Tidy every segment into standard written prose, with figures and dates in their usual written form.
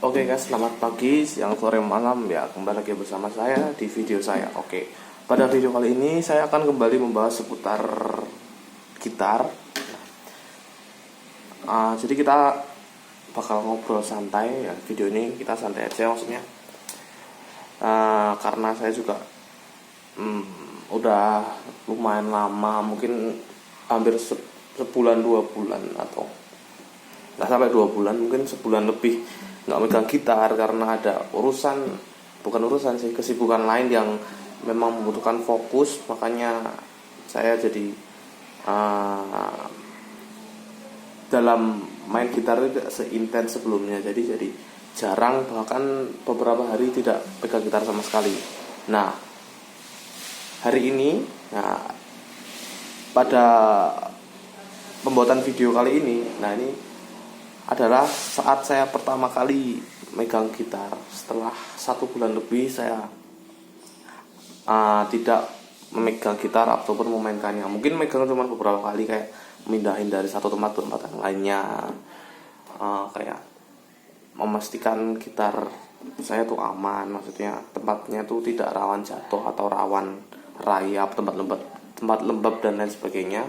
Oke guys, selamat pagi, siang, sore, malam ya. Kembali lagi bersama saya di video saya. Oke, pada video kali ini saya akan kembali membahas seputar gitar. Jadi kita bakal ngobrol santai ya. Video ini kita santai aja maksudnya. Karena saya juga udah lumayan lama, mungkin hampir sebulan 2 bulan atau nggak sampai 2 bulan, mungkin sebulan lebih nggak megang gitar karena ada bukan urusan sih, kesibukan lain yang memang membutuhkan fokus. Makanya saya jadi dalam main gitar tidak seintens sebelumnya, jadi jarang, bahkan beberapa hari tidak pegang gitar sama sekali. Nah, hari ini pada pembuatan video kali ini, ini adalah saat saya pertama kali megang gitar. Setelah 1 bulan lebih saya tidak memegang gitar ataupun memainkannya. Mungkin megang cuma beberapa kali, kayak mindahin dari satu tempat ke tempat yang lainnya, kayak memastikan gitar saya tuh aman, maksudnya tempatnya tuh tidak rawan jatuh atau rawan rayap, tempat lembab dan lain sebagainya.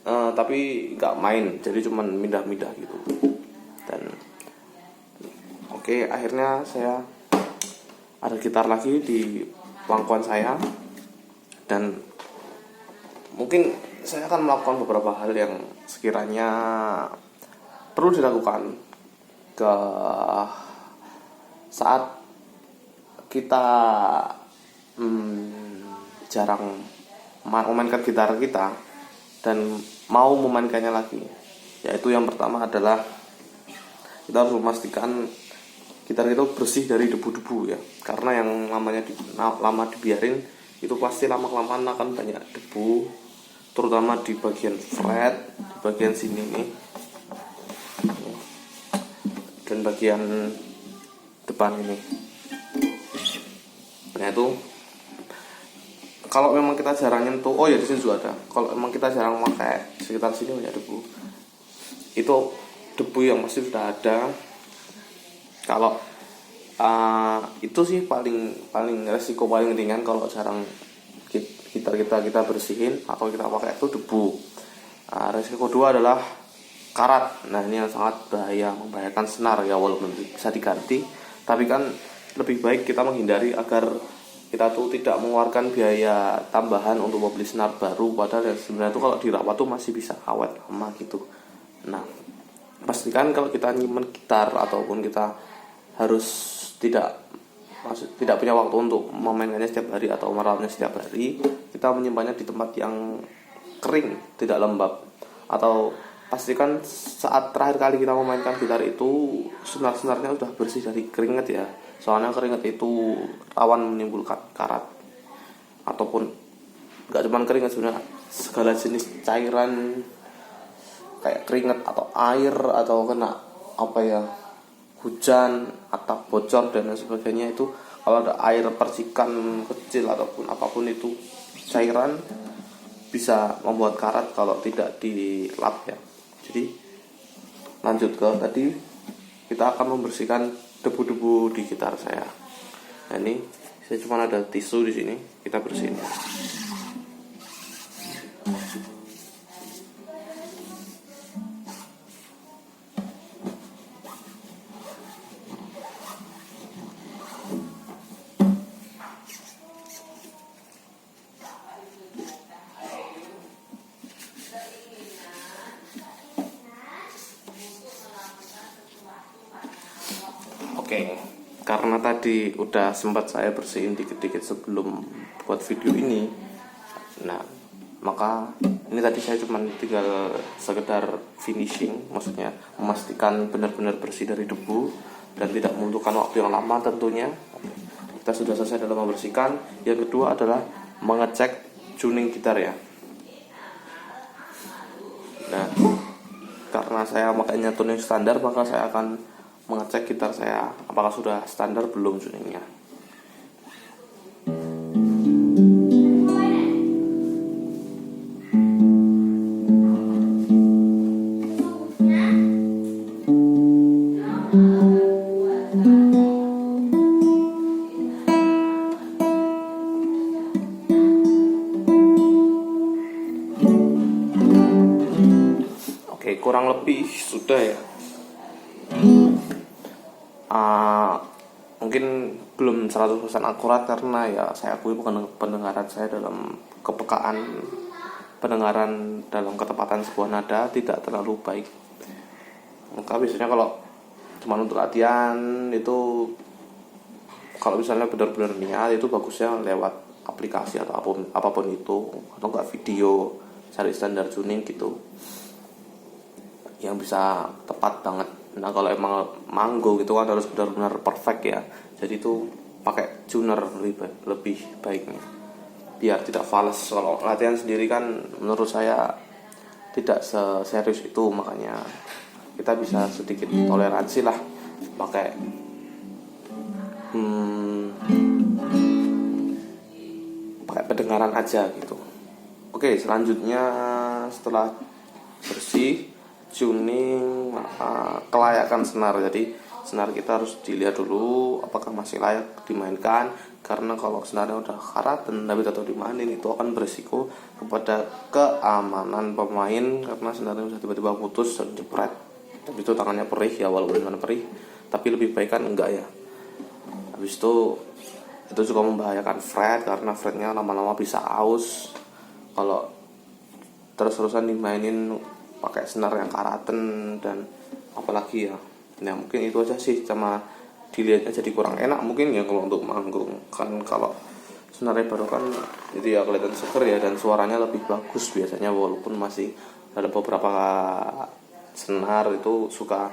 Tapi nggak main, jadi cuman mindah-mindah gitu. Dan akhirnya saya ada gitar lagi di pangkuan saya, dan mungkin saya akan melakukan beberapa hal yang sekiranya perlu dilakukan saat kita jarang memainkan gitar kita dan mau memainkannya lagi. Yaitu yang pertama adalah kita harus memastikan gitar itu bersih dari debu-debu ya. Karena yang lama dibiarin itu pasti lama-kelamaan akan banyak debu, terutama di bagian fret, di bagian sini nih, dan bagian depan ini. Nah itu kalau memang kita jarang nyentuh, di sini juga ada. Kalau memang kita jarang pakai, sekitar sini banyak debu. Itu debu yang pasti sudah ada. Kalau itu sih paling resiko paling ringan kalau jarang kita bersihin atau kita pakai itu debu. Resiko kedua adalah karat. Nah ini yang sangat bahaya, membahayakan senar ya, walaupun bisa diganti, tapi kan lebih baik kita menghindari agar kita tuh tidak mengeluarkan biaya tambahan untuk membeli senar baru, padahal sebenarnya tuh kalau dirawat tuh masih bisa awet lama gitu. Nah, pastikan kalau kita nyimpen gitar ataupun kita harus tidak punya waktu untuk memainkannya setiap hari atau merawatnya setiap hari, kita menyimpannya di tempat yang kering, tidak lembab. Atau pastikan saat terakhir kali kita memainkan gitar itu senar-senarnya sudah bersih dari keringat ya. Soalnya keringat itu rawan menimbulkan karat, ataupun gak cuma keringat, sebenarnya segala jenis cairan kayak keringat atau air atau kena hujan, atap bocor dan lain sebagainya. Itu kalau ada air percikan kecil ataupun apapun itu cairan, bisa membuat karat kalau tidak dilap ya. Jadi lanjut ke tadi, kita akan membersihkan debu-debu di gitar saya. Nah ini saya cuma ada tisu di sini, kita bersihin. Karena tadi udah sempat saya bersihin dikit-dikit sebelum buat video ini, nah maka ini tadi saya cuma tinggal sekedar finishing, maksudnya memastikan benar-benar bersih dari debu dan tidak membutuhkan waktu yang lama tentunya. Kita sudah selesai dalam membersihkan. Yang kedua adalah mengecek tuning gitar ya. Nah, karena saya makanya tuning standar, maka saya akan mengecek gitar saya apakah sudah standar belum tuningnya. sudah ya. Mungkin belum 100% akurat karena ya saya akui pendengaran saya dalam kepekaan pendengaran dalam ketepatan sebuah nada tidak terlalu baik. Maka biasanya kalau cuma untuk latihan itu, kalau misalnya benar-benar niat itu bagusnya lewat aplikasi atau apapun itu, atau enggak video, cari standar tuning gitu yang bisa tepat banget. Nah kalau emang manggo gitu kan harus benar-benar perfect ya, jadi itu pakai tuner lebih baiknya biar tidak fals. Kalau latihan sendiri kan menurut saya tidak serius itu, makanya kita bisa sedikit toleransi lah pakai pendengaran aja gitu. Oke, selanjutnya setelah bersih tuning, kelayakan senar. Jadi senar kita harus dilihat dulu apakah masih layak dimainkan, karena kalau senarnya udah karat dan tapi tetap dimainin itu akan berisiko kepada keamanan pemain, karena senarnya bisa tiba-tiba putus dan jepret. Tapi itu tangannya perih ya, walaupun tangan perih, tapi lebih baik kan enggak ya. Habis itu juga membahayakan fret, karena fretnya lama-lama bisa aus kalau terus-terusan dimainin pakai senar yang karaten dan apalagi ya. Nah mungkin itu aja sih, sama dilihatnya jadi kurang enak mungkin ya kalau untuk manggung. Kan kalau senarnya baru kan itu ya kelihatan seger ya, dan suaranya lebih bagus biasanya, walaupun masih ada beberapa senar itu suka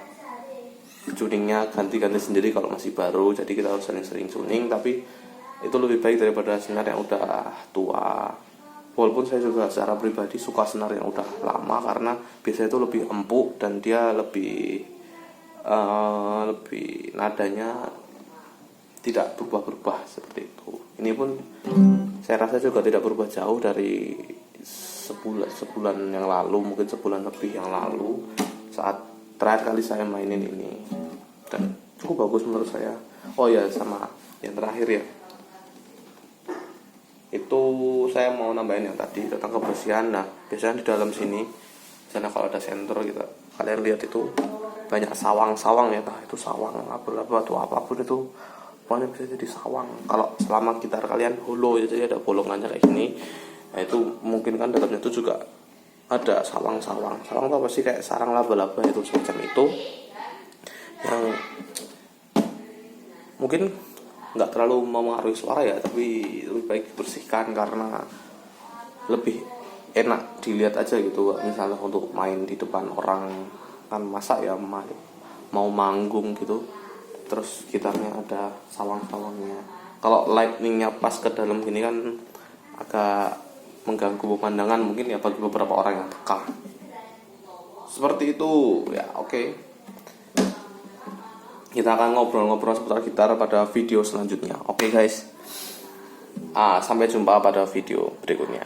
tuningnya ganti-ganti sendiri kalau masih baru, jadi kita harus sering-sering tuning. Tapi itu lebih baik daripada senar yang udah tua. Walaupun saya juga secara pribadi suka senar yang udah lama, karena biasanya itu lebih empuk dan dia lebih nadanya tidak berubah-berubah seperti itu. Ini pun saya rasa juga tidak berubah jauh dari sebulan yang lalu, mungkin sebulan lebih yang lalu saat terakhir kali saya mainin ini, dan cukup bagus menurut saya. Oh ya, sama yang terakhir ya, itu saya mau nambahin yang tadi tentang kebersihan. Nah biasanya di dalam sini, sana kalau ada senter gitu, kalian lihat itu banyak sawang-sawang ya, entah itu sawang apa atau apapun itu, pokoknya bisa jadi sawang. Kalau selama gitar kalian hollow ya, jadi ada bolongannya kayak gini, nah itu mungkin kan dalamnya itu juga ada sawang-sawang. Sawang itu apa sih, kayak sarang laba-laba itu, semacam itu, yang mungkin nggak terlalu mempengaruhi suara ya, tapi lebih baik dibersihkan karena lebih enak dilihat aja gitu. Misalnya untuk main di depan orang kan, masa ya mau manggung gitu terus gitarnya ada sawang-sawangnya. Kalau lightningnya pas ke dalam gini kan agak mengganggu pemandangan mungkin ya bagi beberapa orang yang peka. Seperti itu ya. Oke. Kita akan ngobrol-ngobrol seputar gitar pada video selanjutnya. Oke guys. Sampai jumpa pada video berikutnya.